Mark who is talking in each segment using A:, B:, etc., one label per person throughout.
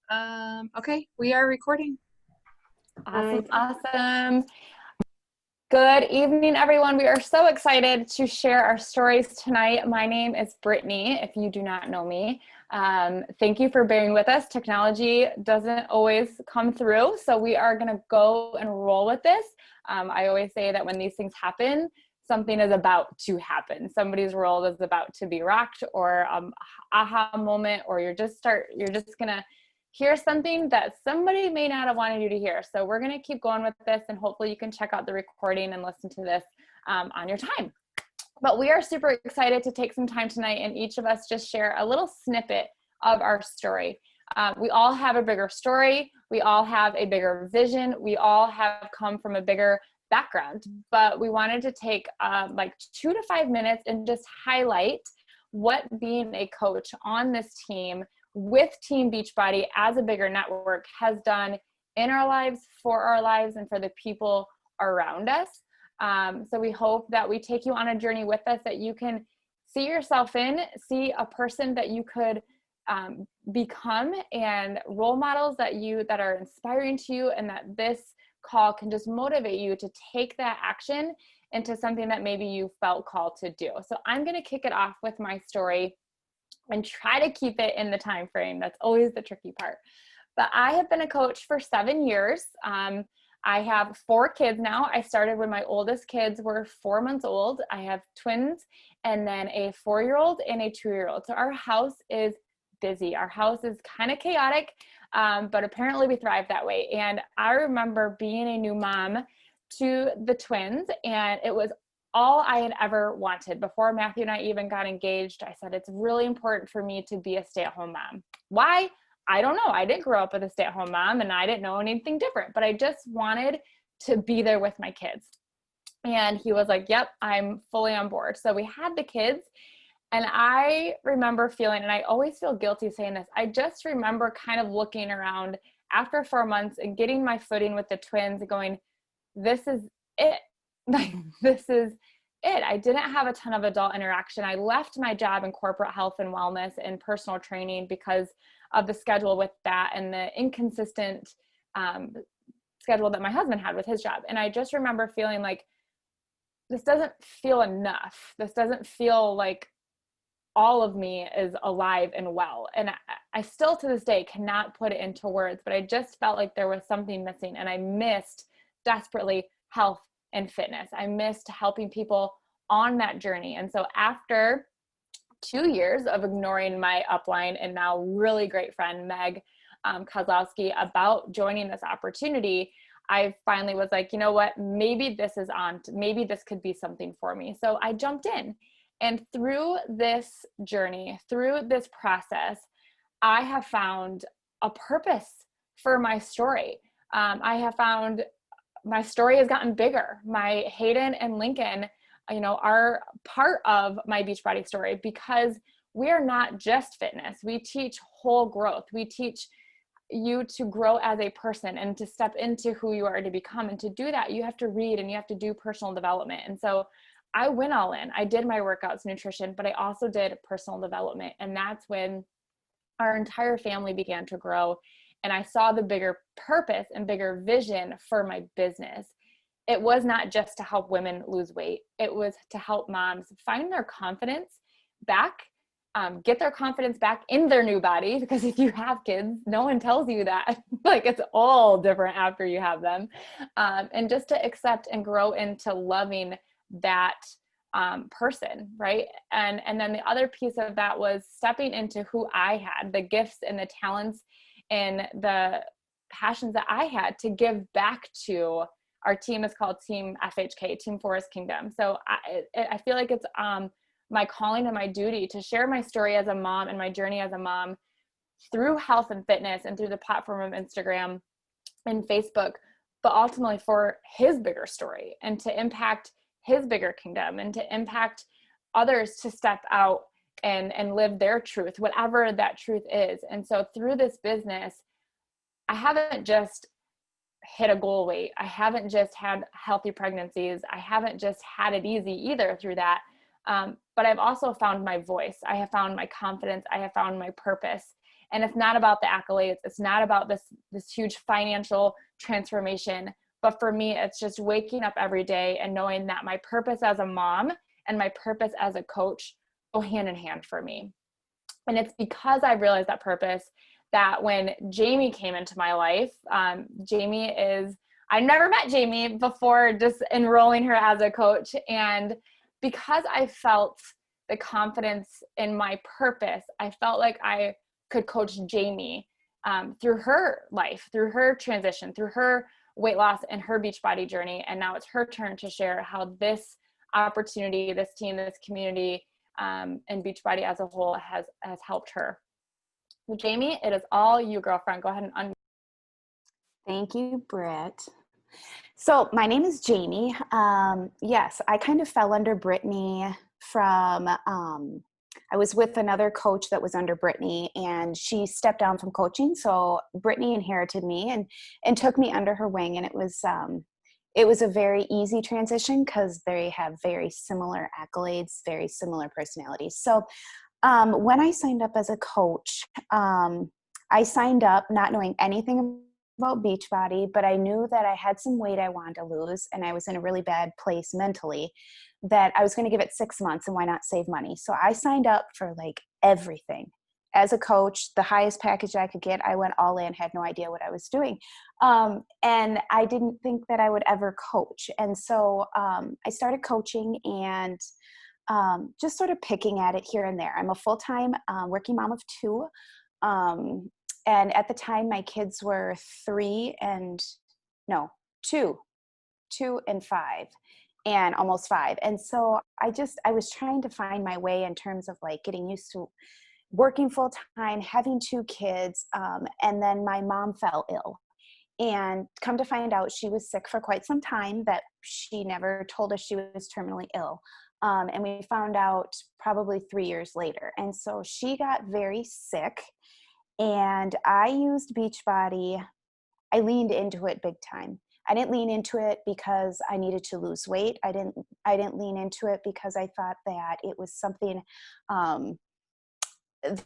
A: Okay, we are recording.
B: Awesome, awesome. Good evening, everyone. We are so excited to share our stories tonight. My name is Brittany, if you do not know me. Thank you for bearing with us. Technology doesn't always come through, so we are going to go and roll with this. I always say that when these things happen, something is about to happen. Somebody's world is about to be rocked, or aha moment, or you're just going to hear something that somebody may not have wanted you to hear. So we're going to keep going with this, and hopefully you can check out the recording and listen to this on your time. But we are super excited to take some time tonight and each of us just share a little snippet of our story. We all have a bigger story. We all have a bigger vision. We all have come from a bigger background, but we wanted to take like 2 to 5 minutes and just highlight what being a coach on this team with Team Beachbody as a bigger network has done in our lives, for our lives, and for the people around us. So we hope that we take you on a journey with us, that you can see yourself in, see a person that you could become, and role models that are inspiring to you, and that this call can just motivate you to take that action into something that maybe you felt called to do. So I'm going to kick it off with my story and try to keep it in the time frame. That's always the tricky part. But I have been a coach for 7 years. I have 4 kids now. I started when my oldest kids were 4 months old. I have twins and then a 4-year-old and a 2-year-old. So our house is busy. Our house is kind of chaotic, but apparently we thrive that way. And I remember being a new mom to the twins, and it was all I had ever wanted. Before Matthew and I even got engaged, I said, it's really important for me to be a stay-at-home mom. Why? I don't know. I didn't grow up with a stay-at-home mom, and I didn't know anything different, but I just wanted to be there with my kids. And he was like, yep, I'm fully on board. So we had the kids, and I remember feeling, and I always feel guilty saying this, I just remember kind of looking around after 4 months and getting my footing with the twins and going, this is it. Like, this is it. I didn't have a ton of adult interaction. I left my job in corporate health and wellness and personal training because of the schedule with that and the inconsistent schedule that my husband had with his job. And I just remember feeling like, this doesn't feel enough. This doesn't feel like all of me is alive and well. And I still to this day cannot put it into words, but I just felt like there was something missing, and I missed desperately health and fitness. I missed helping people on that journey. And so after 2 years of ignoring my upline and now really great friend, Meg Kozlowski, about joining this opportunity, I finally was like, you know what, maybe this is on, maybe this could be something for me. So I jumped in. And through this journey, through this process, I have found a purpose for my story. I have found my story has gotten bigger. My Hayden and Lincoln, are part of my Beachbody story, because we are not just fitness. We teach whole growth. We teach you to grow as a person and to step into who you are to become. And to do that, you have to read and you have to do personal development. And so I went all in. I did my workouts, nutrition, but I also did personal development. And that's when our entire family began to grow. And I saw the bigger purpose and bigger vision for my business. It was not just to help women lose weight. It was to help moms find their confidence back, get their confidence back in their new body. Because if you have kids, no one tells you that. Like, it's all different after you have them. And just to accept and grow into loving that person, right? And then the other piece of that was stepping into who I had, the gifts and the talents and the passions that I had to give back to. Our team is called Team FHK, Team Forest Kingdom. So I feel like it's my calling and my duty to share my story as a mom and my journey as a mom through health and fitness and through the platform of Instagram and Facebook, but ultimately for his bigger story and to impact his bigger kingdom and to impact others to step out and live their truth, whatever that truth is. And so through this business, I haven't just hit a goal weight. I haven't just had healthy pregnancies. I haven't just had it easy either through that. But I've also found my voice. I have found my confidence. I have found my purpose. And it's not about the accolades. It's not about this huge financial transformation. But for me, it's just waking up every day and knowing that my purpose as a mom and my purpose as a coach go hand in hand for me. And it's because I realized that purpose that when Jamie came into my life, I never met Jamie before just enrolling her as a coach. And because I felt the confidence in my purpose, I felt like I could coach Jamie through her life, through her transition, through her weight loss and her Beachbody journey. And now it's her turn to share how this opportunity, this team, this community, and Beachbody as a whole has helped her. So Jamie, it is all you, girlfriend. Go ahead and unmute.
A: Thank you, Britt. So my name is Jamie. Yes, I kind of fell under Brittany from, I was with another coach that was under Brittany, and she stepped down from coaching. So Brittany inherited me and took me under her wing. And it was a very easy transition because they have very similar accolades, very similar personalities. So when I signed up as a coach, I signed up not knowing anything about Beachbody, but I knew that I had some weight I wanted to lose, and I was in a really bad place mentally, that I was going to give it 6 months, and why not save money? So I signed up for like everything. As a coach, the highest package I could get, I went all in, had no idea what I was doing. And I didn't think that I would ever coach. And so I started coaching and just sort of picking at it here and there. I'm a full-time working mom of 2. And at the time my kids were 2 and 5 and almost 5. And so I was trying to find my way in terms of like getting used to working full time, having 2 kids. And then my mom fell ill, and come to find out she was sick for quite some time, that she never told us she was terminally ill. And we found out probably 3 years later. And so she got very sick, and I used Beachbody. I leaned into it big time. I didn't lean into it because I needed to lose weight. I didn't lean into it because I thought that it was something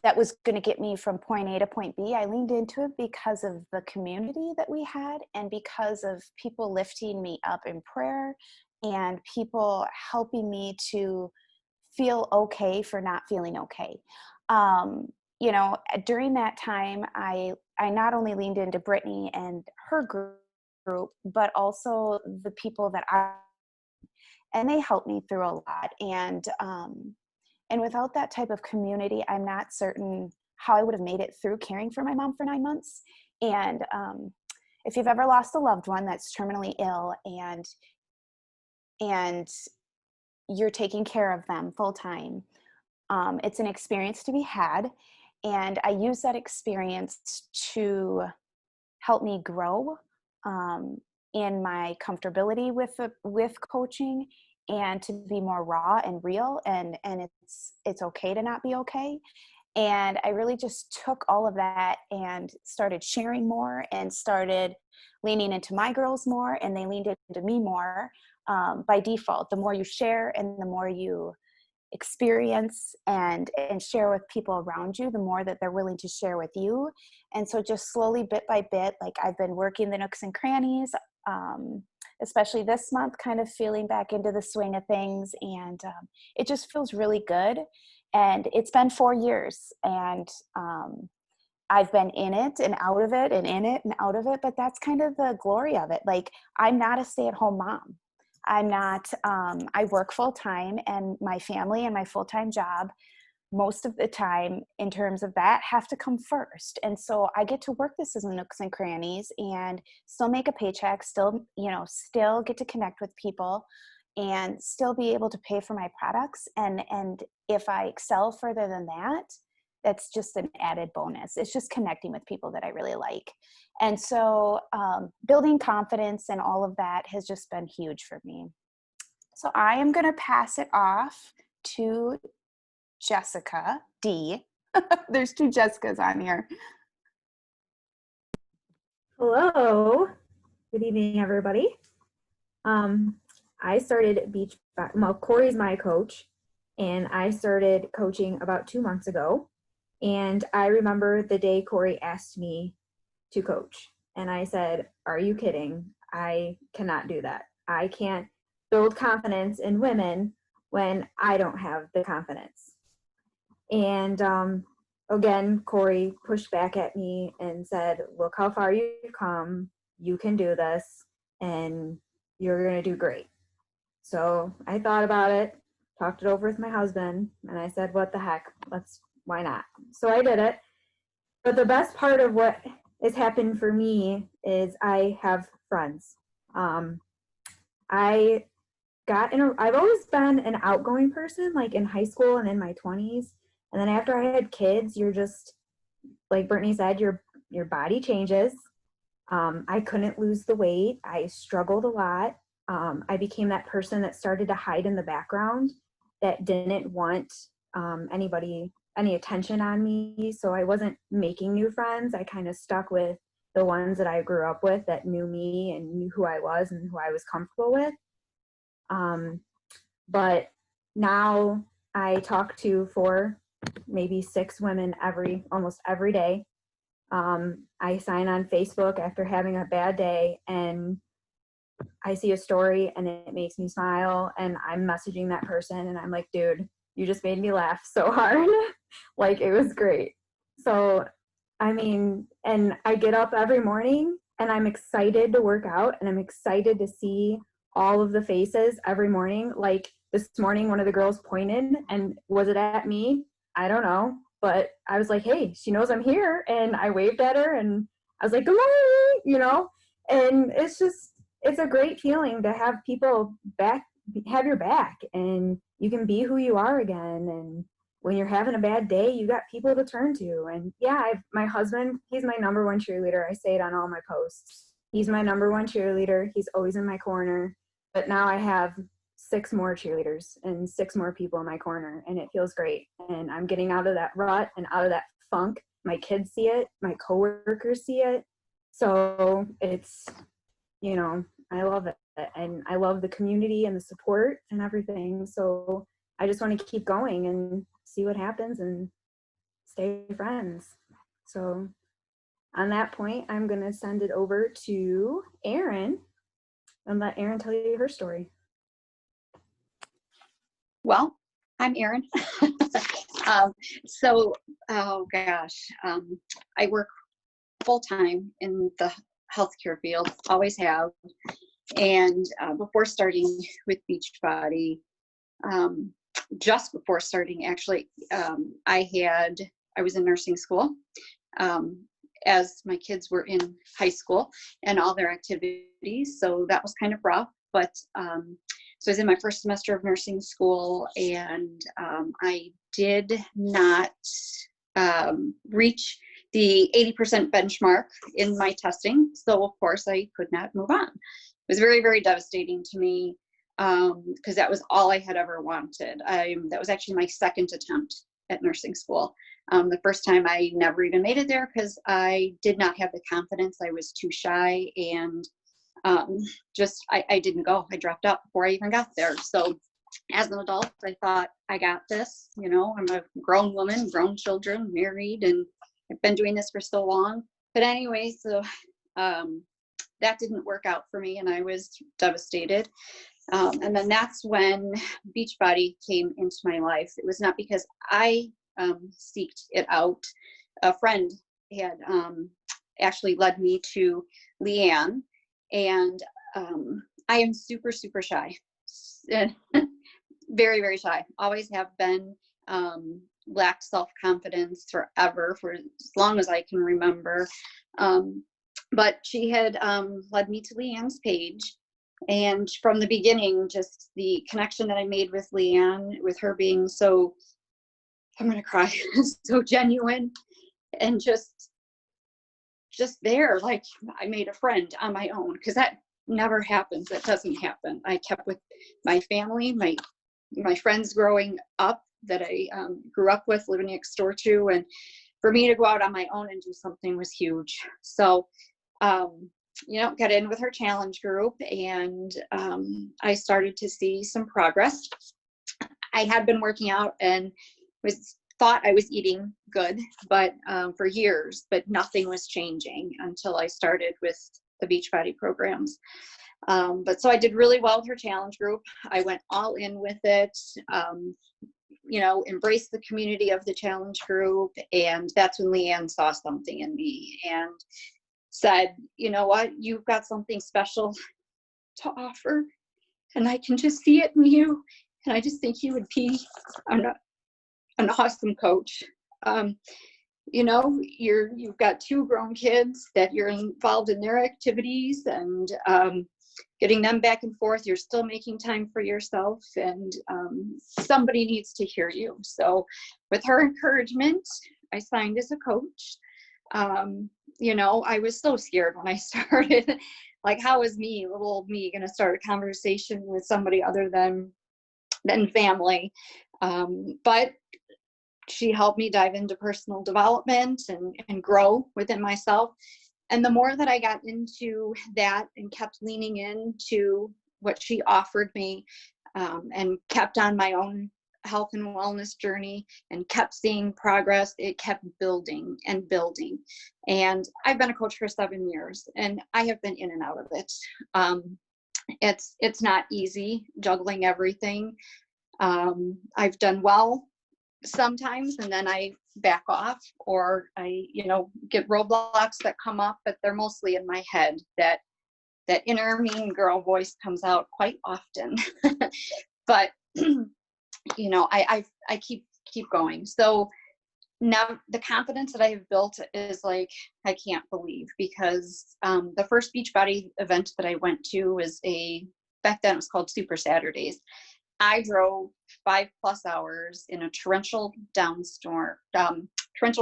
A: that was going to get me from point A to point B. I leaned into it because of the community that we had, and because of people lifting me up in prayer and people helping me to feel okay for not feeling okay. During that time, I not only leaned into Brittany and her group, but also the people and they helped me through a lot. And without that type of community, I'm not certain how I would have made it through caring for my mom for 9 months. And if you've ever lost a loved one that's terminally ill and you're taking care of them full time, it's an experience to be had. And I use that experience to help me grow in my comfortability with coaching, and to be more raw and real, and it's okay to not be okay. And I really just took all of that and started sharing more, and started leaning into my girls more, and they leaned into me more by default. The more you share and the more you experience and share with people around you, the more that they're willing to share with you. And so just slowly, bit by bit, like I've been working the nooks and crannies, especially this month, kind of feeling back into the swing of things. And it just feels really good. And it's been 4 years, and I've been in it and out of it and in it and out of it, but that's kind of the glory of it. Like, I'm not a stay-at-home mom. I'm not, I work full time, and my family and my full-time job most of the time in terms of that have to come first. And so I get to work this as nooks and crannies and still make a paycheck, still get to connect with people, and still be able to pay for my products. And if I excel further than that, that's just an added bonus. It's just connecting with people that I really like. And so building confidence and all of that has just been huge for me. So I am going to pass it off to Jessica D. There's 2 Jessicas on here.
C: Hello. Good evening, everybody. I started Corey's my coach, and I started coaching about 2 months ago. And I remember the day Corey asked me to coach. And I said, are you kidding? I cannot do that. I can't build confidence in women when I don't have the confidence. And again, Corey pushed back at me and said, look how far you've come. You can do this and you're going to do great. So I thought about it, talked it over with my husband, and I said, what the heck? Why not? So I did it. But the best part of what has happened for me is I have friends. I've always been an outgoing person, like in high school and in my 20s. And then after I had kids, you're just, like Brittany said, your body changes. I couldn't lose the weight. I struggled a lot. I became that person that started to hide in the background, that didn't want any attention on me. So I wasn't making new friends. I kind of stuck with the ones that I grew up with that knew me and knew who I was and who I was comfortable with. But now I talk to 4, maybe 6 women almost every day. I sign on Facebook after having a bad day and I see a story and it makes me smile, and I'm messaging that person and I'm like, dude, you just made me laugh so hard. Like, it was great. So, I mean, and I get up every morning and I'm excited to work out and I'm excited to see all of the faces every morning. Like this morning, one of the girls pointed, and was it at me? I don't know. But I was like, hey, she knows I'm here. And I waved at her and I was like, good morning, and it's a great feeling to have people have your back, and you can be who you are again. And when you're having a bad day, you got people to turn to. And yeah, my husband, he's my number one cheerleader. I say it on all my posts. He's my number one cheerleader. He's always in my corner. But now I have 6 more cheerleaders and 6 more people in my corner, and it feels great. And I'm getting out of that rut and out of that funk. My kids see it. My coworkers see it. So it's, I love it. And I love the community and the support and everything. So I just want to keep going and see what happens and stay friends. So on that point, I'm going to send it over to Erin and let Erin tell you her story.
D: Well, I'm Erin. Oh gosh, I work full-time in the healthcare field, always have. And before starting with Beachbody, just before starting actually, I was in nursing school as my kids were in high school and all their activities. So that was kind of rough, but so I was in my first semester of nursing school, and I did not reach the 80% benchmark in my testing. So of course I could not move on. It was very, very devastating to me because that was all I had ever wanted. That was actually my second attempt at nursing school. The first time I never even made it there because I did not have the confidence. I was too shy, and I didn't go. I dropped out before I even got there. So as an adult, I thought, I got this. I'm a grown woman, grown children, married, and I've been doing this for so long. But anyway, so that didn't work out for me, and I was devastated. And then that's when Beachbody came into my life. It was not because I seeked it out. A friend had actually led me to Leanne, and I am super, super shy. Very, very shy. Always have been. Lacked self-confidence forever, for as long as I can remember. But she had led me to Leanne's page. And from the beginning, just the connection that I made with Leanne, with her being so, I'm going to cry, so genuine and just there, like I made a friend on my own, because that never happens. That doesn't happen. I kept with my family, my friends growing up that I grew up with, living next door to, and for me to go out on my own and do something was huge. So, got in with her challenge group, and I started to see some progress. I had been working out and was thought I was eating good, but for years, but nothing was changing until I started with the Beachbody programs. But so I did really well with her challenge group. I went all in with it, embraced the community of the challenge group. And that's when Leanne saw something in me and said, you know what, you've got something special to offer. And I can just see it in you. And I just think you would be an awesome coach. You've got 2 grown kids that you're involved in their activities and getting them back and forth. You're still making time for yourself, and somebody needs to hear you. So with her encouragement, I signed as a coach. I was so scared when I started. Like, how is little old me, going to start a conversation with somebody other than family? But she helped me dive into personal development and grow within myself. And the more that I got into that and kept leaning into what she offered me, and kept on my own health and wellness journey and kept seeing progress, it kept building and building. And I've been a coach for 7 years, and I have been in and out of it. It's not easy juggling everything. I've done well sometimes, and then I back off, or I get roadblocks that come up, but they're mostly in my head. That inner mean girl voice comes out quite often. But I keep going. So now the confidence that I have built is like, I can't believe, because the first Beachbody event that I went to was back then it was called Super Saturdays. I drove 5+ hours in a torrential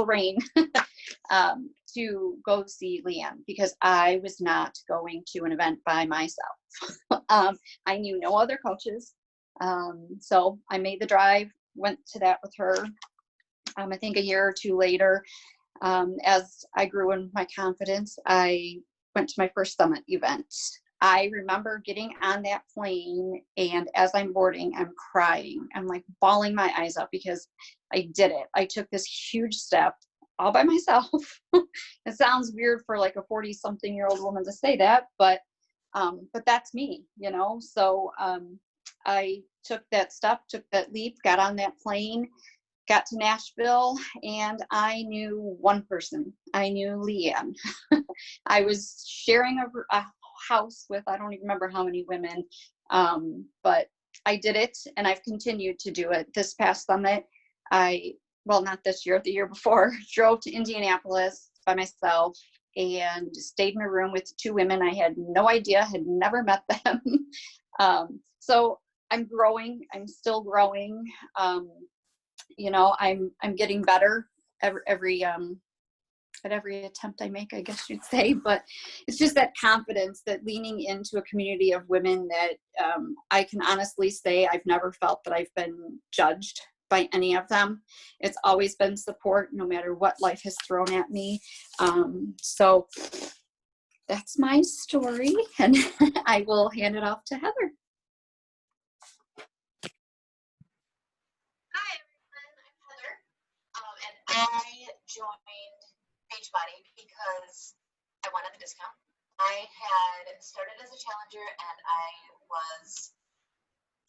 D: rain to go see Leanne, because I was not going to an event by myself. I knew no other coaches. So I made the drive, went to that with her. I think a year or 2 later, as I grew in my confidence, I went to my first summit event. I remember getting on that plane, and as I'm boarding, I'm crying. I'm like bawling my eyes out because I did it. I took this huge step all by myself. It sounds weird for like a 40-something-year-old woman to say that, but that's me, So I took that step, took that leap, got on that plane, got to Nashville, and I knew one person. I knew Leanne. I was sharing a house with, I don't even remember how many women, but I did it, and I've continued to do it. This past summit, not this year, the year before, drove to Indianapolis by myself and stayed in a room with 2 women I had no idea, had never met them. So I'm growing. I'm still growing. I'm getting better at every attempt I make, I guess you'd say. But it's just that confidence, that leaning into a community of women that I can honestly say I've never felt that I've been judged by any of them. It's always been support, no matter what life has thrown at me. So that's my story, and I will hand it off to Heather.
E: Hi everyone, I'm Heather, and I joined Beachbody because I wanted the discount. I had started as a challenger, and I was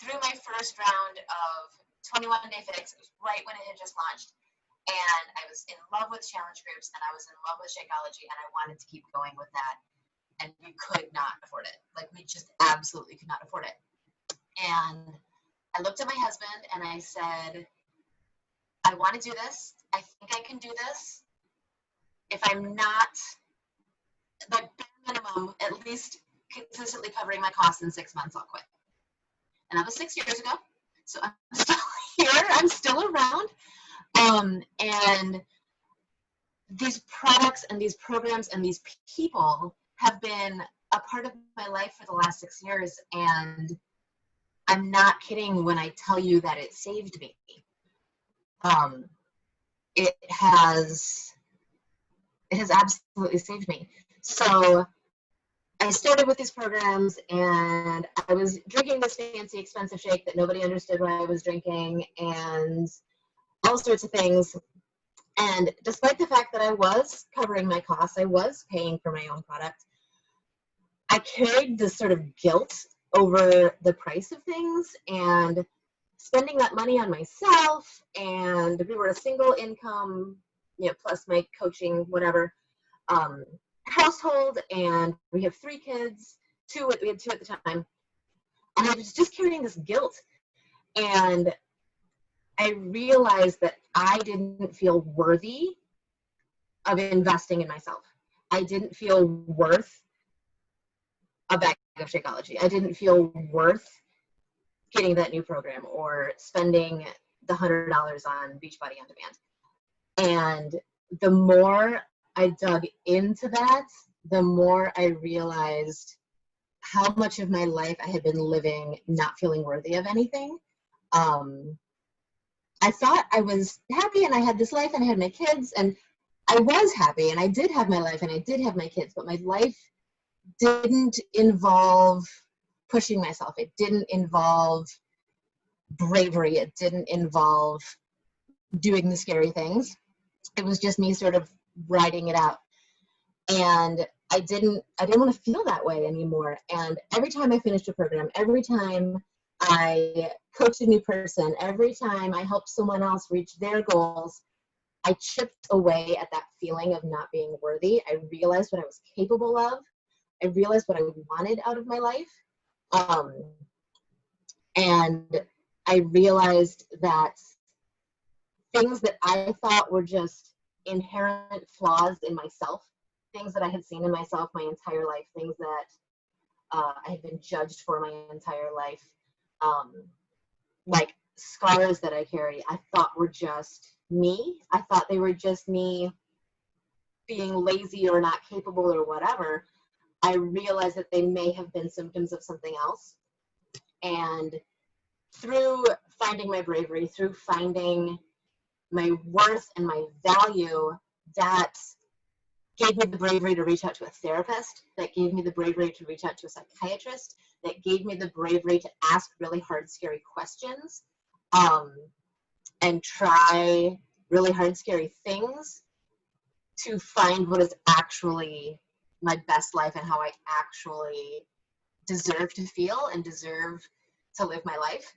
E: through my first round of 21 Day Fix. It was right when it had just launched, and I was in love with challenge groups, and I was in love with Shakeology, and I wanted to keep going with that, and we could not afford it. Like, we just absolutely could not afford it. And I looked at my husband and I said, I want to do this. I think I can do this. If I'm not, like, bare minimum, at least consistently covering my costs in 6 months, I'll quit. And that was 6 years ago. So I'm still here. I'm still around. And these products and these programs and these people have been a part of my life for the last 6 years. And I'm not kidding when I tell you that it saved me. It has absolutely saved me. So I started with these programs, and I was drinking this fancy, expensive shake that nobody understood what I was drinking, and all sorts of things. And despite the fact that I was covering my costs, I was paying for my own product, I carried this sort of guilt over the price of things and spending that money on myself. And we were a single income, plus my coaching, whatever, household. And we have 3 kids, we had 2 at the time. And I was just carrying this guilt. And I realized that I didn't feel worthy of investing in myself. I didn't feel worth a bag of Shakeology. I didn't feel worth getting that new program or spending the $100 on Beachbody On Demand. And the more I dug into that, the more I realized how much of my life I had been living not feeling worthy of anything. I thought I was happy and I had this life and I had my kids, and I was happy and I did have my life and I did have my kids, but my life didn't involve pushing myself. It didn't involve bravery. It didn't involve doing the scary things. It was just me sort of writing it out. And I didn't want to feel that way anymore. And every time I finished a program, every time I coached a new person, every time I helped someone else reach their goals, I chipped away at that feeling of not being worthy. I realized what I was capable of. I realized what I wanted out of my life. And I realized that things that I thought were just inherent flaws in myself, things that I had seen in myself my entire life, things that I had been judged for my entire life, like scars that I carry, I thought were just me. I thought they were just me being lazy or not capable or whatever. I realized that they may have been symptoms of something else. And through finding my bravery, through finding my worth and my value, that gave me the bravery to reach out to a therapist, that gave me the bravery to reach out to a psychiatrist, that gave me the bravery to ask really hard, scary questions, and try really hard, scary things to find what is actually my best life and how I actually deserve to feel and deserve to live my life.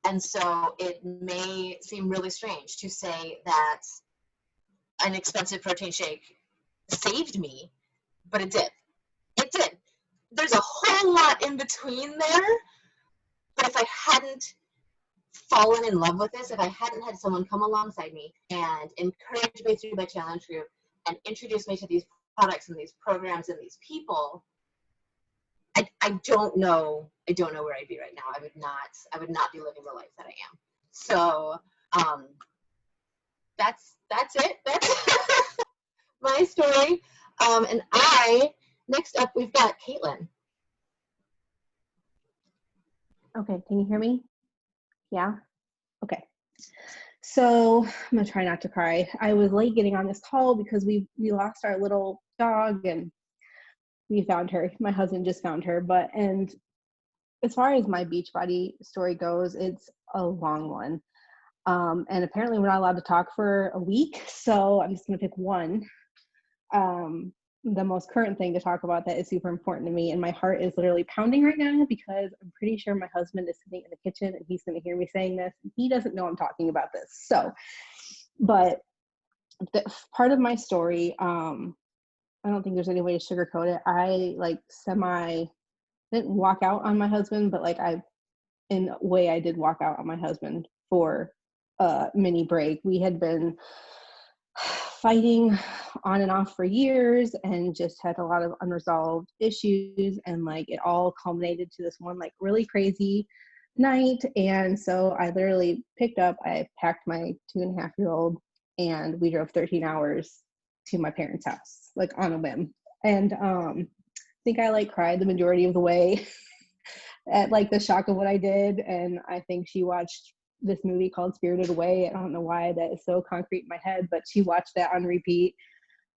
E: And so it may seem really strange to say that an expensive protein shake saved me, but it did. It did. There's a whole lot in between there, but if I hadn't fallen in love with this, if I hadn't had someone come alongside me and encourage me through my challenge group and introduce me to these products and these programs and these people, I don't know where I'd be right now. I would not be living the life that I am. So that's it. That's my story. And next up we've got Caitlin.
F: Okay, can you hear me? Yeah? Okay. So I'm gonna try not to cry. I was late getting on this call because we lost our little dog and we found her. My husband just found her. And as far as my Beachbody story goes, it's a long one. And apparently we're not allowed to talk for a week, so I'm just gonna pick one. The most current thing to talk about that is super important to me, and my heart is literally pounding right now because I'm pretty sure my husband is sitting in the kitchen and he's going to hear me saying this. He doesn't know I'm talking about this. So, but the part of my story, I don't think there's any way to sugarcoat it. I didn't walk out on my husband, but in a way I did walk out on my husband for a mini break. We had been fighting on and off for years and just had a lot of unresolved issues, and it all culminated to this one really crazy night. And so I literally I packed my 2.5-year-old and we drove 13 hours to my parents' house on a whim. And I think I cried the majority of the way at the shock of what I did. And I think she watched this movie called Spirited Away. I don't know why that is so concrete in my head, but she watched that on repeat.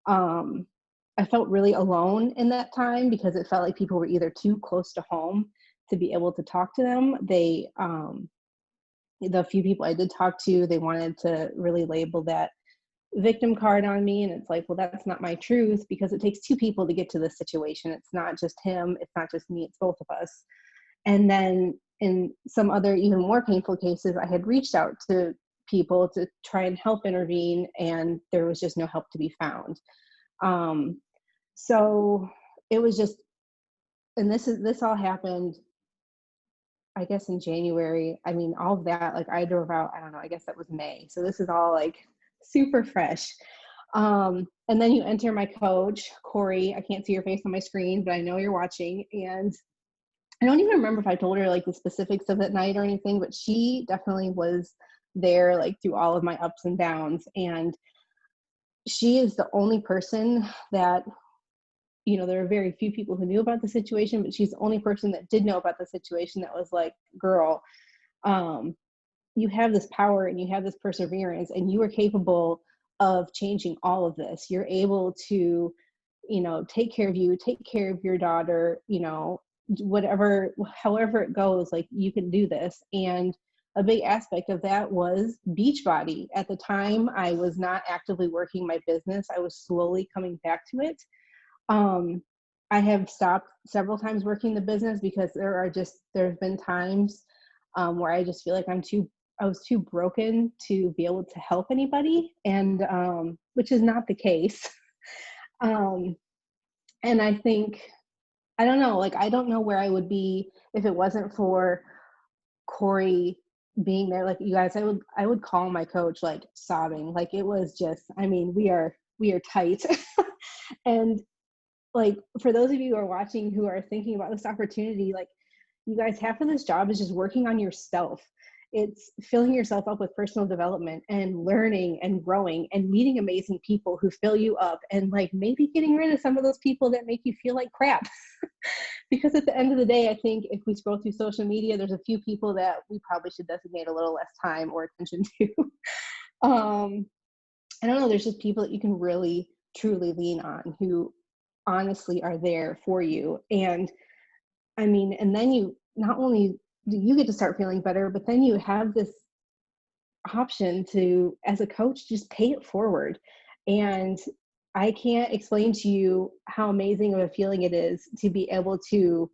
F: I felt really alone in that time because it felt like people were either too close to home to be able to talk to them. They the few people I did talk to, they wanted to really label that victim card on me. And it's like, well, that's not my truth, because it takes two people to get to this situation. It's not just him. It's not just me. It's both of us. And then in some other even more painful cases, I had reached out to people to try and help intervene, and there was just no help to be found. So it was just, and this all happened, I guess, in January. I mean, all of that, like, I drove out, I don't know, I guess that was May. So this is all like super fresh. And then you enter my coach, Corey. I can't see your face on my screen, but I know you're watching. And I don't even remember if I told her like the specifics of that night or anything, but she definitely was there like through all of my ups and downs. And she is the only person that, you know, there are very few people who knew about the situation, but she's the only person that did know about the situation that was like, girl, you have this power and you have this perseverance, and you are capable of changing all of this. You're able to, you know, take care of you, take care of your daughter, you know, whatever, however it goes, like, you can do this. And a big aspect of that was Beachbody. At the time, I was not actively working my business. I was slowly coming back to it. I have stopped several times working the business because there have been times where I just feel like I was too broken to be able to help anybody, and which is not the case. And I think, I don't know, like, I don't know where I would be if it wasn't for Corey being there. Like, you guys, I would call my coach like sobbing. Like, it was just, I mean, we are tight. And like, for those of you who are watching who are thinking about this opportunity, like, you guys, half of this job is just working on yourself. It's filling yourself up with personal development and learning and growing and meeting amazing people who fill you up, and like maybe getting rid of some of those people that make you feel like crap. Because at the end of the day, I think if we scroll through social media, there's a few people that we probably should designate a little less time or attention to. I don't know, there's just people that you can really truly lean on who honestly are there for you. And I mean, and then you, not only do you get to start feeling better, but then you have this option to, as a coach, just pay it forward. And I can't explain to you how amazing of a feeling it is to be able to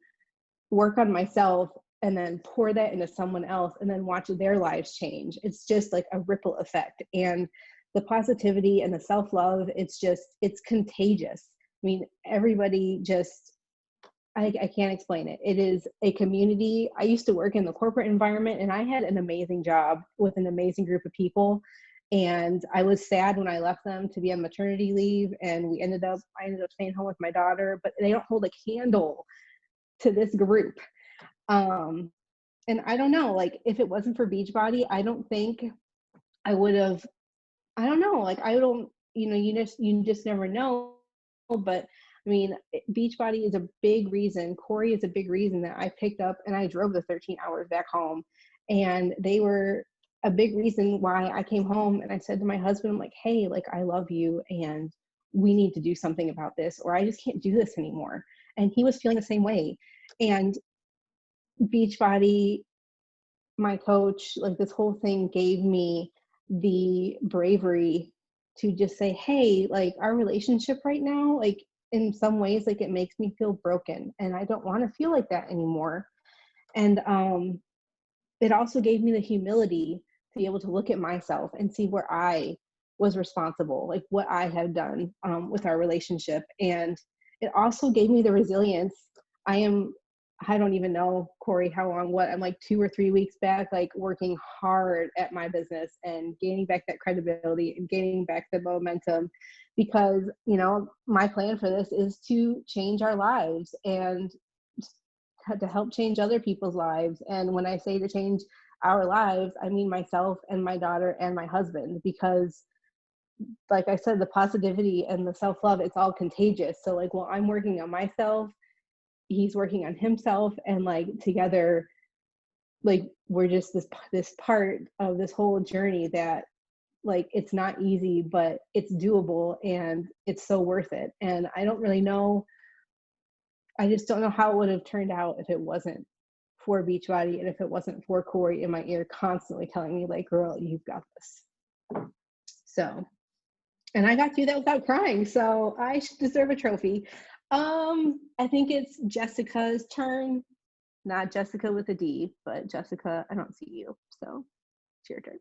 F: work on myself and then pour that into someone else and then watch their lives change. It's just like a ripple effect. And the positivity and the self-love, it's contagious. I mean, everybody just, I can't explain it. It is a community. I used to work in the corporate environment, and I had an amazing job with an amazing group of people. And I was sad when I left them to be on maternity leave, and I ended up staying home with my daughter, but they don't hold a candle to this group. And I don't know, like, if it wasn't for Beachbody, I don't think I would have, I don't know, like, I don't, you know, you just never know. But I mean, Beachbody is a big reason, Corey is a big reason that I picked up and I drove the 13 hours back home. And they were a big reason why I came home, and I said to my husband, I'm like, hey, like, I love you and we need to do something about this, or I just can't do this anymore. And he was feeling the same way. And Beachbody, my coach, like, this whole thing gave me the bravery to just say, hey, like, our relationship right now, like, in some ways, like, it makes me feel broken, and I don't want to feel like that anymore. And it also gave me the humility to be able to look at myself and see where I was responsible, like what I had done with our relationship. And it also gave me the resilience. I don't even know, Corey, how long, I'm like 2 or 3 weeks back, like, working hard at my business and gaining back that credibility and gaining back the momentum, because, you know, my plan for this is to change our lives and to help change other people's lives. And when I say to change our lives, I mean myself and my daughter and my husband, because, like I said, the positivity and the self-love, it's all contagious. So, like, while I'm working on myself, he's working on himself, and like, together, like, we're just this part of this whole journey that, like, it's not easy, but it's doable, and it's so worth it. And I just don't know how it would have turned out if it wasn't for Beachbody and if it wasn't for Corey in my ear constantly telling me like, girl, you've got this. So, and I got through that without crying, so I deserve a trophy. I think it's Jessica's turn. Not Jessica with a D, but Jessica, I don't see you, so it's your turn.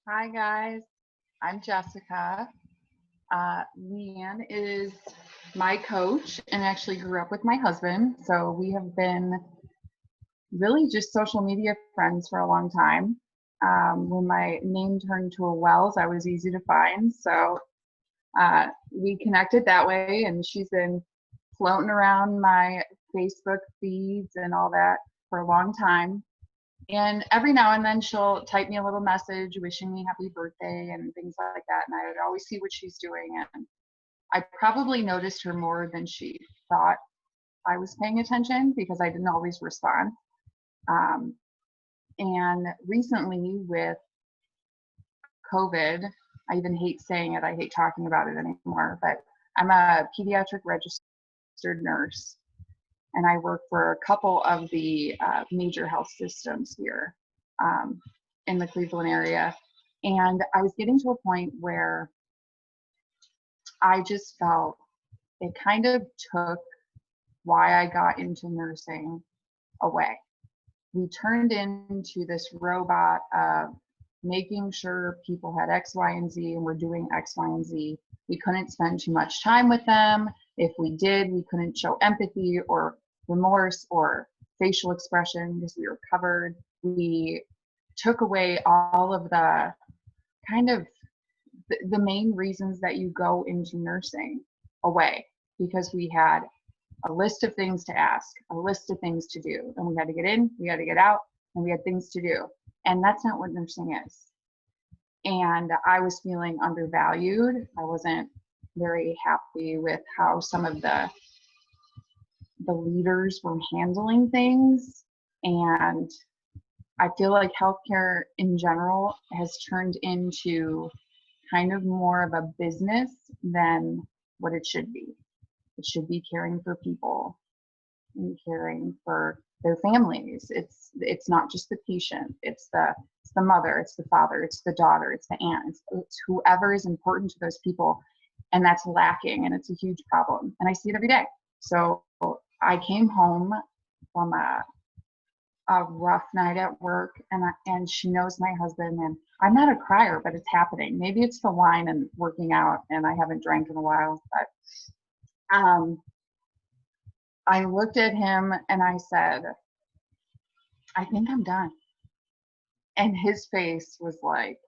G: Hi guys, I'm Jessica. Leanne is my coach and actually grew up with my husband, so we have been really just social media friends for a long time. When my name turned to a Wells, I was easy to find, so we connected that way, and she's been floating around my Facebook feeds and all that for a long time. And every now and then she'll type me a little message wishing me happy birthday and things like that. And I would always see what she's doing. And I probably noticed her more than she thought I was paying attention because I didn't always respond. And recently with COVID, I even hate saying it, I hate talking about it anymore, but I'm a pediatric registered nurse. And I work for a couple of the major health systems here in the Cleveland area. And I was getting to a point where I just felt it kind of took why I got into nursing away. We turned into this robot of making sure people had X, Y, and Z, and we're doing X, Y, and Z. We couldn't spend too much time with them. If we did, we couldn't show empathy or remorse or facial expression because we were covered. We took away all of the kind of the main reasons that you go into nursing away, because we had a list of things to ask, a list of things to do, and we had to get in, we had to get out, and we had things to do. And that's not what nursing is. And I was feeling undervalued. I wasn't very happy with how some of the leaders were handling things. And I feel like healthcare in general has turned into kind of more of a business than what it should be. It should be caring for people and caring for their families. It's not just the patient, it's the mother, it's the father, it's the daughter, it's the aunt, it's whoever is important to those people. And that's lacking, and it's a huge problem. And I see it every day. So I came home from a rough night at work, and she knows my husband, and I'm not a crier, but it's happening. Maybe it's the wine and working out, and I haven't drank in a while, but I looked at him and I said, I think I'm done. And his face was like,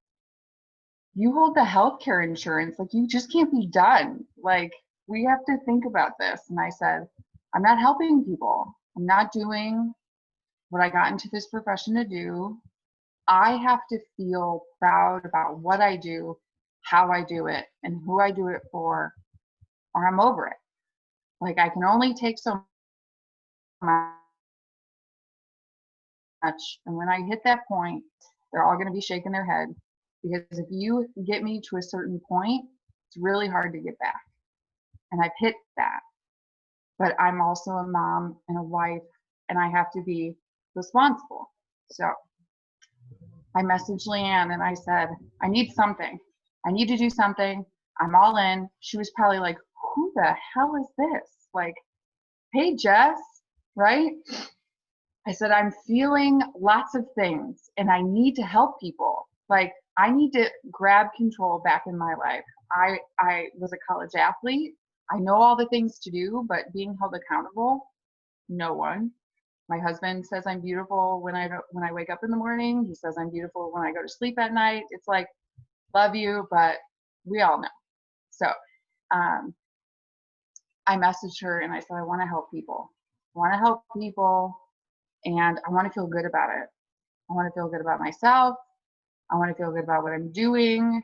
G: you hold the healthcare insurance, like you just can't be done. Like, we have to think about this. And I said, I'm not helping people. I'm not doing what I got into this profession to do. I have to feel proud about what I do, how I do it, and who I do it for, or I'm over it. Like, I can only take so much. And when I hit that point, they're all going to be shaking their head, because if you get me to a certain point, it's really hard to get back. And I've hit that. But I'm also a mom and a wife, and I have to be responsible. So I messaged Leanne and I said, I need something. I need to do something. I'm all in. She was probably like, who the hell is this? Like, hey, Jess, right? I said, I'm feeling lots of things and I need to help people. Like, I need to grab control back in my life. I was a college athlete. I know all the things to do, but being held accountable, no one. My husband says I'm beautiful when I wake up in the morning. He says I'm beautiful when I go to sleep at night. It's like, love you, but we all know. So I messaged her and I said, I want to help people. I want to help people, and I want to feel good about it. I want to feel good about myself. I want to feel good about what I'm doing.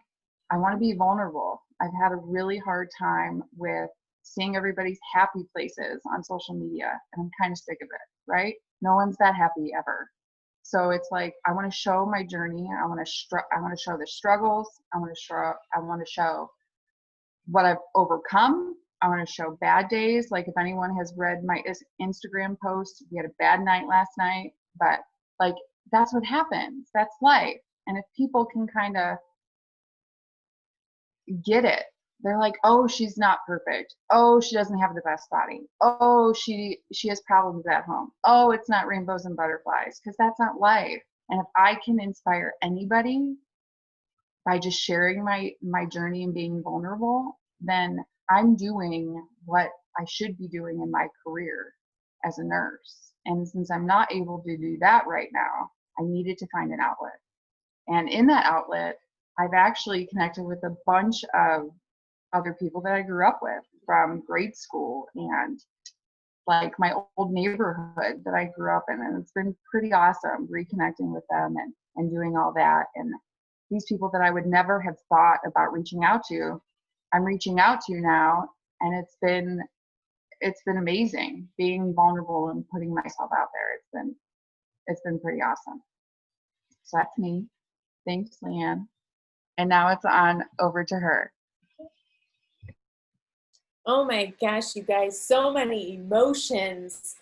G: I want to be vulnerable. I've had a really hard time with seeing everybody's happy places on social media, and I'm kind of sick of it, right? No one's that happy ever. So it's like, I want to show my journey. I want to show the struggles. I want to show what I've overcome, I want to show bad days. Like if anyone has read my Instagram post, we had a bad night last night, but like that's what happens. That's life. And if people can kind of get it, they're like, oh, she's not perfect. Oh, she doesn't have the best body. Oh, she has problems at home. Oh, it's not rainbows and butterflies, because that's not life. And if I can inspire anybody by just sharing my journey and being vulnerable, then I'm doing what I should be doing in my career as a nurse. And since I'm not able to do that right now, I needed to find an outlet. And in that outlet, I've actually connected with a bunch of other people that I grew up with from grade school and like my old neighborhood that I grew up in. And it's been pretty awesome reconnecting with them and doing all that. And these people that I would never have thought about reaching out to, I'm reaching out to now. And it's been amazing being vulnerable and putting myself out there. It's been pretty awesome. So that's me. Thanks, Leanne. And now it's on over to her.
H: Oh my gosh, you guys, so many emotions.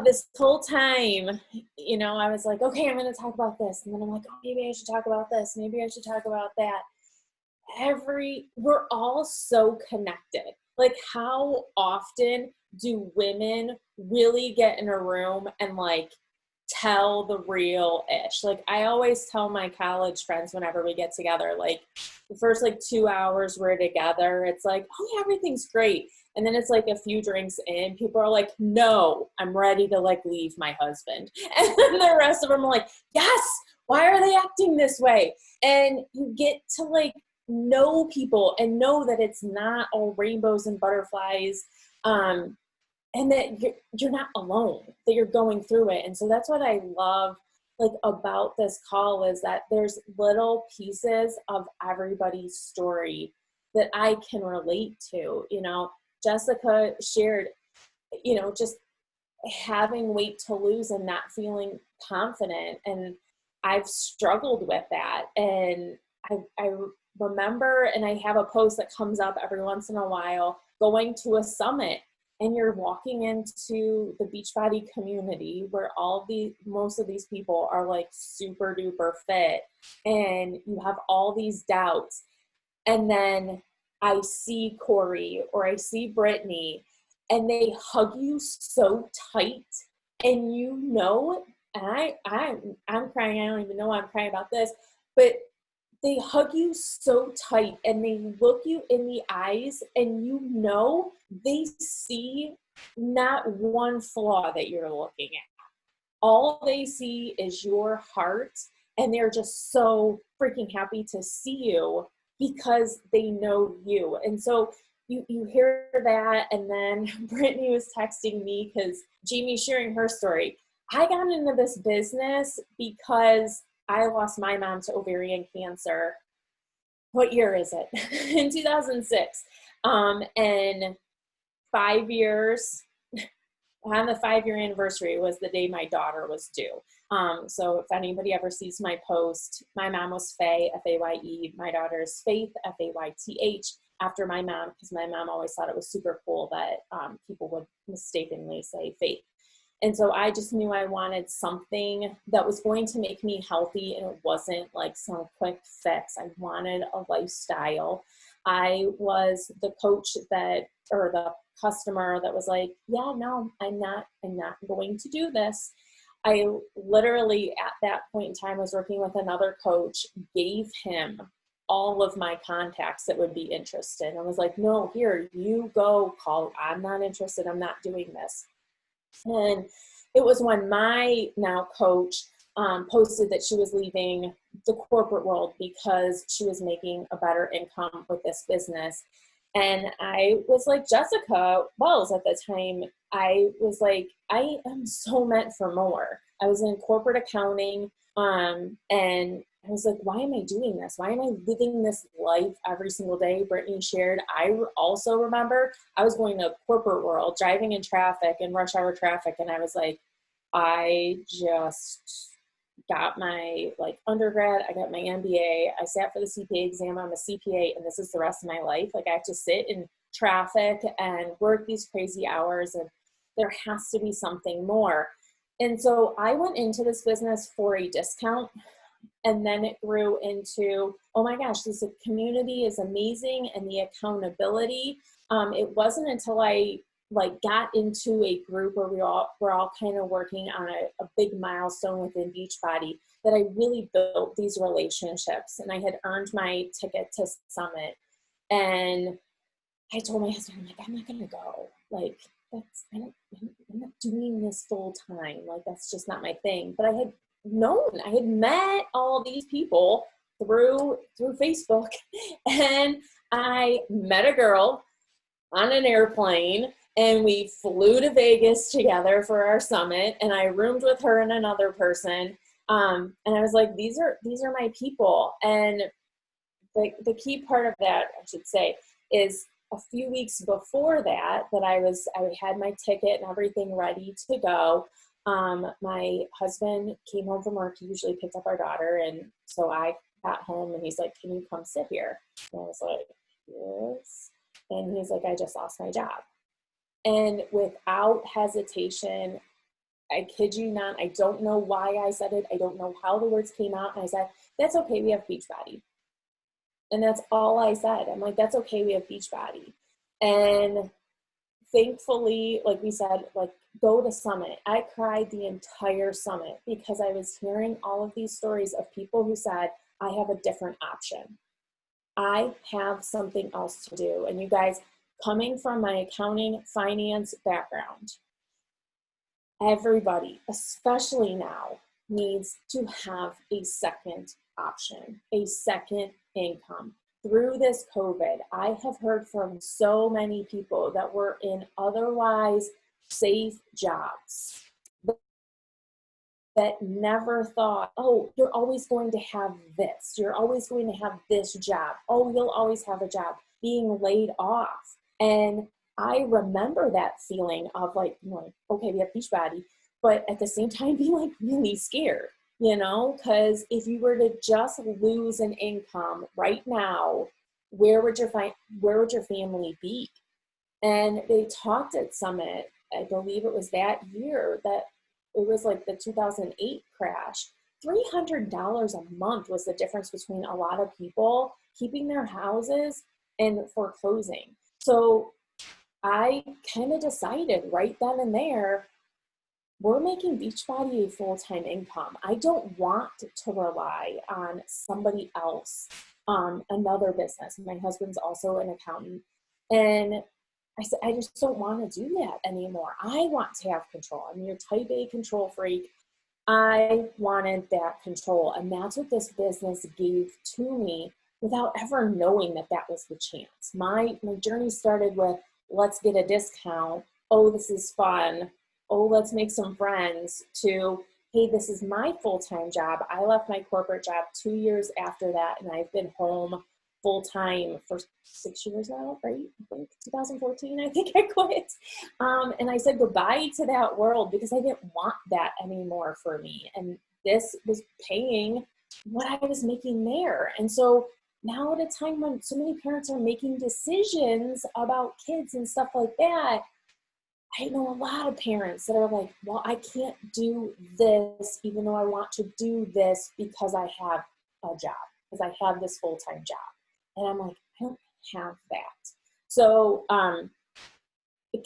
H: This whole time, I was like, okay, I'm going to talk about this. And then I'm like, oh, maybe I should talk about this. Maybe I should talk about that. We're all so connected. Like, how often do women really get in a room and like tell the real ish? Like, I always tell my college friends whenever we get together, like the first like 2 hours we're together, it's like, oh yeah, everything's great. And then it's like a few drinks in, people are like, no, I'm ready to like leave my husband. And then the rest of them are like, yes, why are they acting this way? And you get to like know people and know that it's not all rainbows and butterflies. And that you're not alone, that you're going through it. And so that's what I love like about this call, is that there's little pieces of everybody's story that I can relate to. Jessica shared, just having weight to lose and not feeling confident. And I've struggled with that. And I remember, and I have a post that comes up every once in a while, going to a summit. And you're walking into the Beachbody community where most of these people are like super duper fit, and you have all these doubts. And then I see Corey or I see Brittany, and they hug you so tight, and and I'm crying. I don't even know why I'm crying about this, but they hug you so tight and they look you in the eyes, and they see not one flaw that you're looking at. All they see is your heart, and they're just so freaking happy to see you because they know you. And so you hear that, and then Brittany was texting me because Jamie's sharing her story. I got into this business because I lost my mom to ovarian cancer. What year is it? In 2006. And 5 years, on the 5-year anniversary was the day my daughter was due. So if anybody ever sees my post, my mom was Faye, F-A-Y-E. My daughter is Faith, F-A-Y-T-H, after my mom, because my mom always thought it was super cool that people would mistakenly say Faith. And so I just knew I wanted something that was going to make me healthy, and it wasn't like some quick fix. I wanted a lifestyle. I was the coach or the customer that was like, yeah, no, I'm not going to do this. I literally at that point in time was working with another coach, gave him all of my contacts that would be interested. I was like, no, here, you go call. I'm not interested. I'm not doing this. And it was when my now coach posted that she was leaving the corporate world because she was making a better income with this business. And I was like, Jessica Wells at the time, I was like, I am so meant for more. I was in corporate accounting, and I was like, why am I doing this? Why am I living this life every single day? Brittany shared. I also remember I was going to corporate world, driving in traffic and rush hour traffic. And I was like, I just got my like undergrad, I got my MBA, I sat for the CPA exam, I'm a CPA, and this is the rest of my life. Like I have to sit in traffic and work these crazy hours, and there has to be something more. And so I went into this business for a discount, and then it grew into, oh my gosh, this community is amazing, and the accountability. It wasn't until I like got into a group where we're all kind of working on a big milestone within Beachbody that I really built these relationships, and I had earned my ticket to Summit. And I told my husband, I'm like, I'm not gonna go. Like I'm not doing this full time. Like that's just not my thing. But I had met all these people through Facebook, and I met a girl on an airplane, and we flew to Vegas together for our summit, and I roomed with her and another person. And I was like, these are my people. And the key part of that, I should say, is a few weeks before that I had my ticket and everything ready to go. My husband came home from work. He usually picked up our daughter. And so I got home, and he's like, can you come sit here? And I was like, yes. And he's like, I just lost my job. And without hesitation, I kid you not, I don't know why I said it. I don't know how the words came out. And I said, that's okay, we have Beachbody. And that's all I said. I'm like, that's okay, we have Beachbody. And thankfully, like we said, like go to Summit. I cried the entire Summit because I was hearing all of these stories of people who said, I have a different option. I have something else to do. And you guys, coming from my accounting, finance background, everybody, especially now, needs to have a second option, a second income. Through this COVID, I have heard from so many people that were in otherwise safe jobs that never thought, oh, you're always going to have this. You're always going to have this job. Oh, you'll always have a job. Being laid off. And I remember that feeling of like, okay, we have Beachbody, but at the same time being like really scared, because if you were to just lose an income right now, where would your family be? And they talked at Summit, I believe it was that year, that it was like the 2008 crash. $300 a month was the difference between a lot of people keeping their houses and foreclosing. So I kind of decided right then and there, we're making Beachbody a full-time income. I don't want to rely on somebody else, another business. My husband's also an accountant. And I said, I just don't want to do that anymore. I want to have control. I'm your type A control freak. I wanted that control. And that's what this business gave to me without ever knowing that was the chance. My journey started with, let's get a discount. Oh, this is fun. Oh, let's make some friends, to, hey, this is my full-time job. I left my corporate job 2 years after that, and I've been home full-time for 6 years now, right? I think 2014, I think I quit. And I said goodbye to that world because I didn't want that anymore for me. And this was paying what I was making there. And so now at a time when so many parents are making decisions about kids and stuff like that, I know a lot of parents that are like, well, I can't do this even though I want to do this because I have a job, because I have this full-time job. And I'm like, I don't have that. So,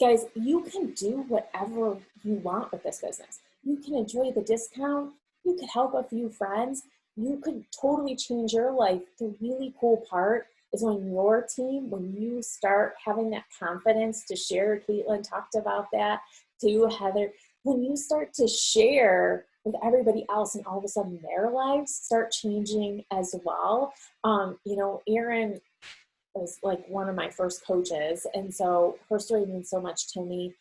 H: guys, you can do whatever you want with this business. You can enjoy the discount. You could help a few friends. You could totally change your life. The really cool part is when your team, when you start having that confidence to share, Caitlin talked about that too, Heather, when you start to share with everybody else and all of a sudden their lives start changing as well. Erin was like one of my first coaches. And so her story means so much to me.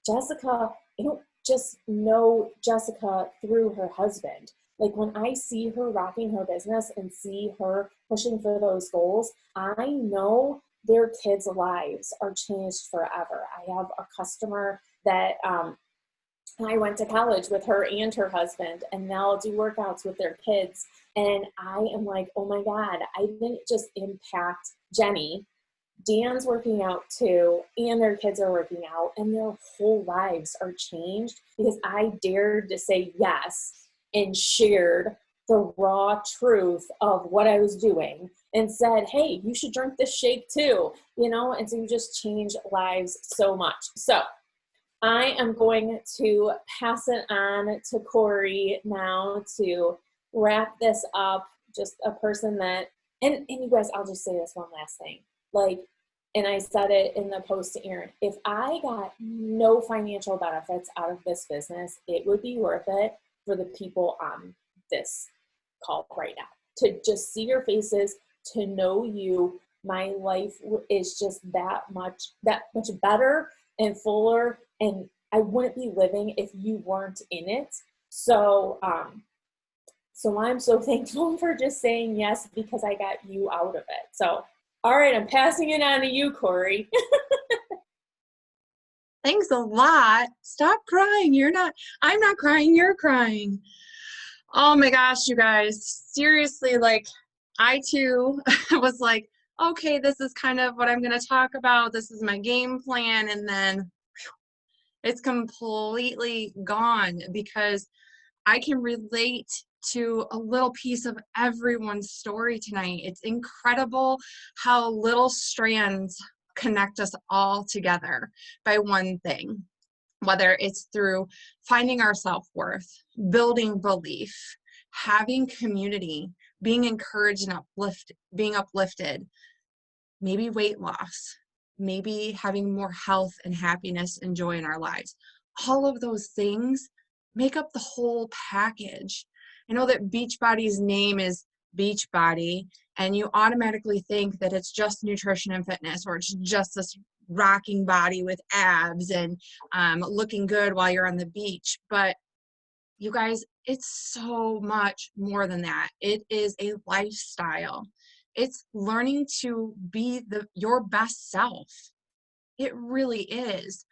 H: Jessica, I don't just know Jessica through her husband. Like when I see her rocking her business and see her pushing for those goals, I know their kids' lives are changed forever. I have a customer that I went to college with her and her husband, and they'll do workouts with their kids. And I am like, oh my God, I didn't just impact Jenny. Dan's working out too, and their kids are working out, and their whole lives are changed because I dared to say yes and shared the raw truth of what I was doing and said, hey, you should drink this shake too, you know? And so you just change lives so much. So I am going to pass it on to Corey now to wrap this up. Just a person that, and you guys, I'll just say this one last thing. Like, and I said it in the post to Erin, if I got no financial benefits out of this business, it would be worth it for the people on this call right now to just see your faces, to know you. My life is just that much better and fuller, and I wouldn't be living if you weren't in it. So I'm so thankful for just saying yes because I got you out of it. So, all right, I'm passing it on to you, Corey.
I: Thanks a lot. Stop crying. I'm not crying, you're crying. Oh my gosh, you guys. Seriously, like, I too was like, okay, this is kind of what I'm going to talk about. This is my game plan. And then it's completely gone because I can relate to a little piece of everyone's story tonight. It's incredible how little strands connect us all together by one thing, whether it's through finding our self-worth, building belief, having community, being encouraged and being uplifted, maybe weight loss, maybe having more health and happiness and joy in our lives. All of those things make up the whole package. I know that Beachbody's name is Beachbody, and you automatically think that it's just nutrition and fitness, or it's just this rocking body with abs and looking good while you're on the beach. But you guys, it's so much more than that. It is a lifestyle. It's learning to be your best self. It really is.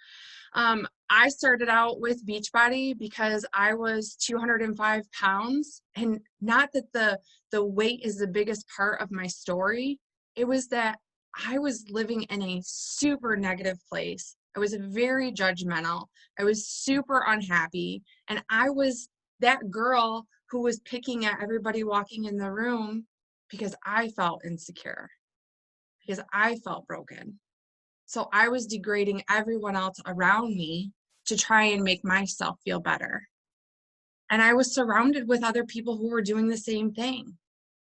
I: I started out with Beachbody because I was 205 pounds, and not that the weight is the biggest part of my story. It was that I was living in a super negative place. I was very judgmental. I was super unhappy. And I was that girl who was picking at everybody walking in the room because I felt insecure, because I felt broken. So I was degrading everyone else around me to try and make myself feel better. And I was surrounded with other people who were doing the same thing.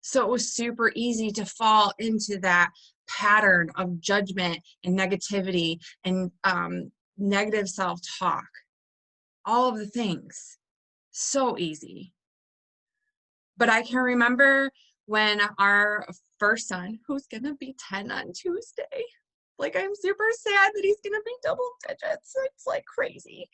I: So it was super easy to fall into that pattern of judgment and negativity and negative self-talk. All of the things. So easy. But I can remember when our first son, who's going to be 10 on Tuesday, like, I'm super sad that he's going to be double digits. It's like crazy.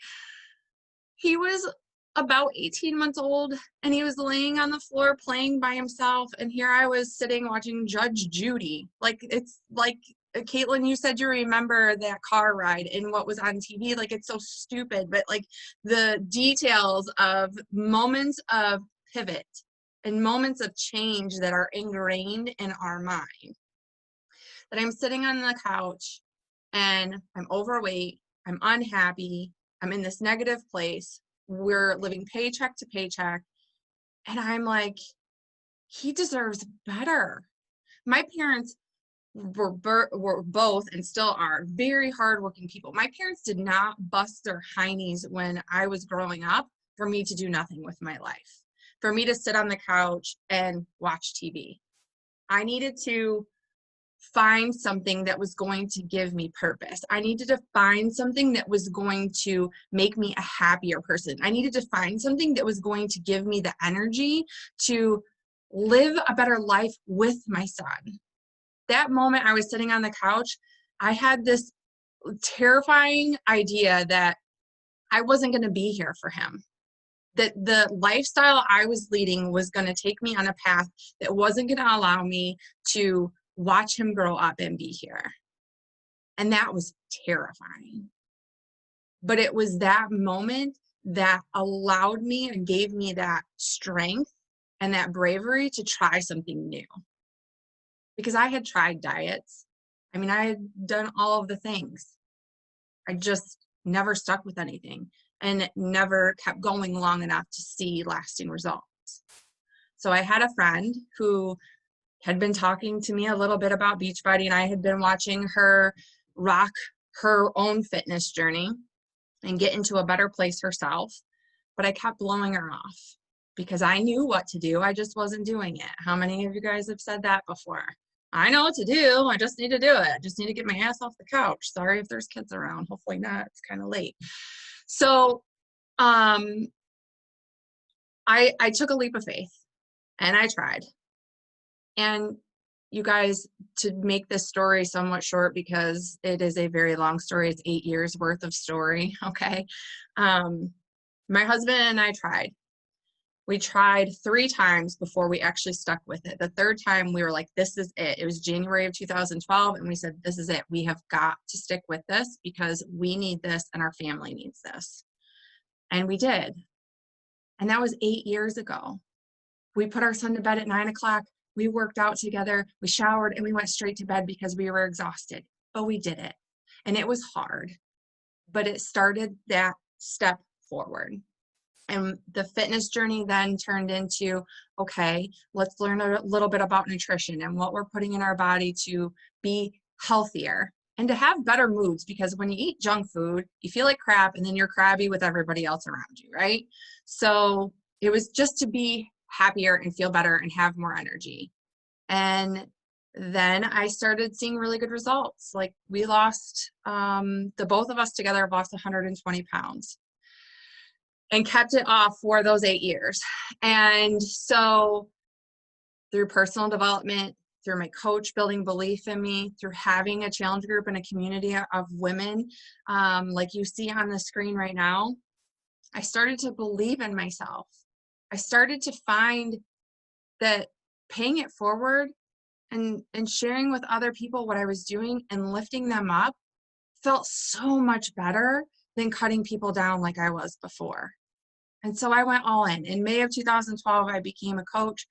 I: He was about 18 months old, and he was laying on the floor playing by himself. And here I was sitting watching Judge Judy. Like, it's like, Caitlin, you said you remember that car ride and what was on TV. Like, it's so stupid, but like the details of moments of pivot and moments of change that are ingrained in our mind. That I'm sitting on the couch and I'm overweight, I'm unhappy, I'm in this negative place, we're living paycheck to paycheck, and I'm like, he deserves better. My parents were both, and still are, very hardworking people. My parents did not bust their heinies when I was growing up for me to do nothing with my life, for me to sit on the couch and watch TV. I needed to find something that was going to give me purpose. I needed to find something that was going to make me a happier person. I needed to find something that was going to give me the energy to live a better life with my son. That moment I was sitting on the couch, I had this terrifying idea that I wasn't going to be here for him. That the lifestyle I was leading was going to take me on a path that wasn't going to allow me to watch him grow up and be here. And that was terrifying. But it was that moment that allowed me and gave me that strength and that bravery to try something new. Because I had tried diets. I mean, I had done all of the things. I just never stuck with anything and never kept going long enough to see lasting results. So I had a friend who had been talking to me a little bit about Beachbody, and I had been watching her rock her own fitness journey and get into a better place herself. But I kept blowing her off because I knew what to do. I just wasn't doing it. How many of you guys have said that before? I know what to do. I just need to do it. I just need to get my ass off the couch. Sorry if there's kids around. Hopefully not. It's kind of late. So I took a leap of faith and I tried. And you guys, to make this story somewhat short, because it is a very long story, it's 8 years worth of story, okay? My husband and I tried. We tried 3 times before we actually stuck with it. The third time we were like, this is it. It was January of 2012, and we said, this is it. We have got to stick with this because we need this and our family needs this. And we did. And that was 8 years ago. We put our son to bed at 9 o'clock. We worked out together. We showered and we went straight to bed because we were exhausted. But we did it. And it was hard. But it started that step forward. And the fitness journey then turned into, okay, let's learn a little bit about nutrition and what we're putting in our body to be healthier and to have better moods, because when you eat junk food, you feel like crap and then you're crabby with everybody else around you, right? So it was just to be happier and feel better and have more energy. And then I started seeing really good results. Like we lost, the both of us together have lost 120 pounds. And kept it off for those 8 years. And so through personal development, through my coach building belief in me, through having a challenge group and a community of women, like you see on the screen right now, I started to believe in myself. I started to find that paying it forward and sharing with other people what I was doing and lifting them up felt so much better than cutting people down like I was before. And so I went all in. In May of 2012, I became a coach.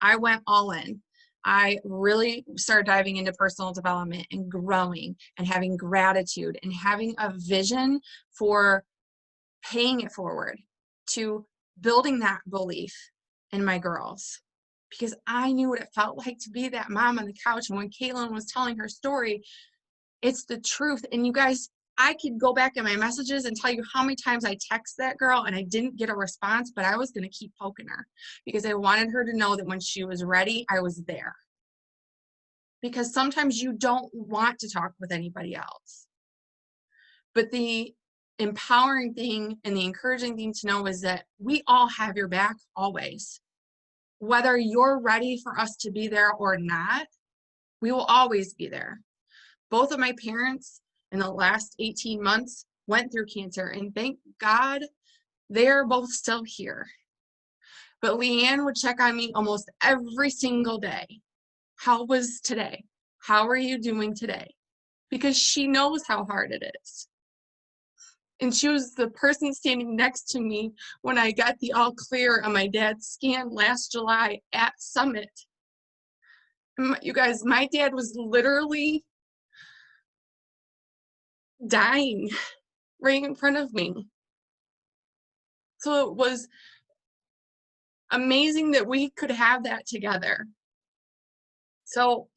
I: I went all in. I really started diving into personal development and growing and having gratitude and having a vision for paying it forward to building that belief in my girls. Because I knew what it felt like to be that mom on the couch. And when Caitlin was telling her story, it's the truth. And you guys, I could go back in my messages and tell you how many times I text that girl and I didn't get a response, but I was going to keep poking her because I wanted her to know that when she was ready, I was there. Because sometimes you don't want to talk with anybody else. But the empowering thing and the encouraging thing to know is that we all have your back always. Whether you're ready for us to be there or not, we will always be there. Both of my parents in the last 18 months went through cancer, and thank God they're both still here. But Leanne would check on me almost every single day. How was today? How are you doing today? Because she knows how hard it is. And she was the person standing next to me when I got the all clear on my dad's scan last July at Summit. You guys, my dad was literally dying right in front of me. So it was amazing that we could have that together. So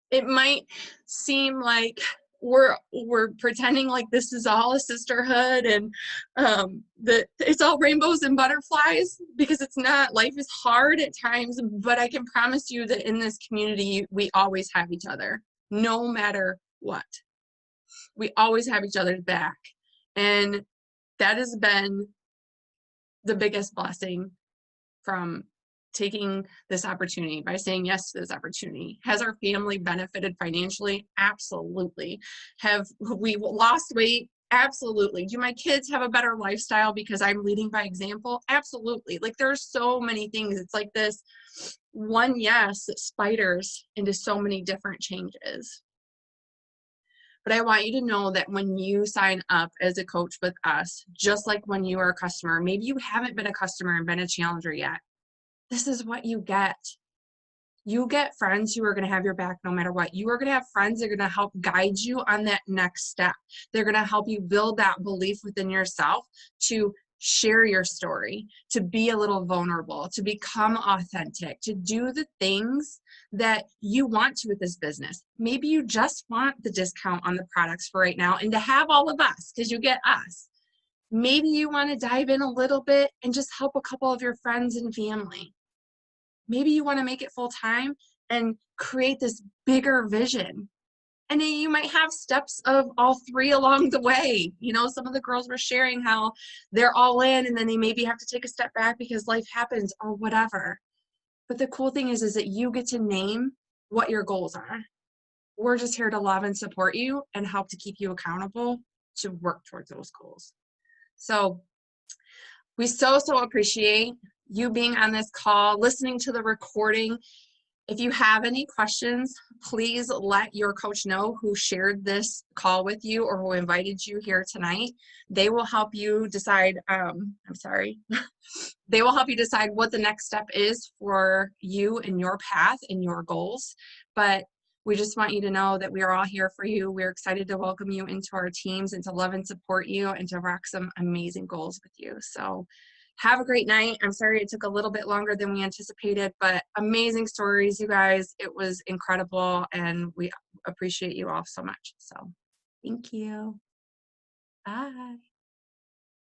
I: it might seem like we're pretending like this is all a sisterhood and that it's all rainbows and butterflies, because it's not. Life is hard at times, but I can promise you that in this community, we always have each other, no matter what. We always have each other's back. And that has been the biggest blessing from taking this opportunity, by saying yes to this opportunity. Has our family benefited financially? Absolutely. Have we lost weight? Absolutely. Do my kids have a better lifestyle because I'm leading by example? Absolutely. Like there's so many things. It's like this one yes that spiders into so many different changes. But I want you to know that when you sign up as a coach with us, just like when you are a customer, maybe you haven't been a customer and been a challenger yet, this is what you get. You get friends who are going to have your back no matter what. You are going to have friends that are going to help guide you on that next step. They're going to help you build that belief within yourself to share your story, to be a little vulnerable, to become authentic, to do the things that you want to with this business. Maybe you just want the discount on the products for right now and to have all of us because you get us. Maybe you want to dive in a little bit and just help a couple of your friends and family. Maybe you want to make it full time and create this bigger vision. And then you might have steps of all three along the way. You know, some of the girls were sharing how they're all in and then they maybe have to take a step back because life happens or whatever. But the cool thing is that you get to name what your goals are. We're just here to love and support you and help to keep you accountable to work towards those goals. So we so appreciate you being on this call, listening to the recording. If you have any questions, please let your coach know who shared this call with you or who invited you here tonight. They will help you decide, they will help you decide what the next step is for you and your path and your goals. But we just want you to know that we are all here for you. We're excited to welcome you into our teams and to love and support you and to rock some amazing goals with you. So have a great night. I'm sorry it took a little bit longer than we anticipated, but amazing stories, you guys. It was incredible, and we appreciate you all so much. So thank you. Bye.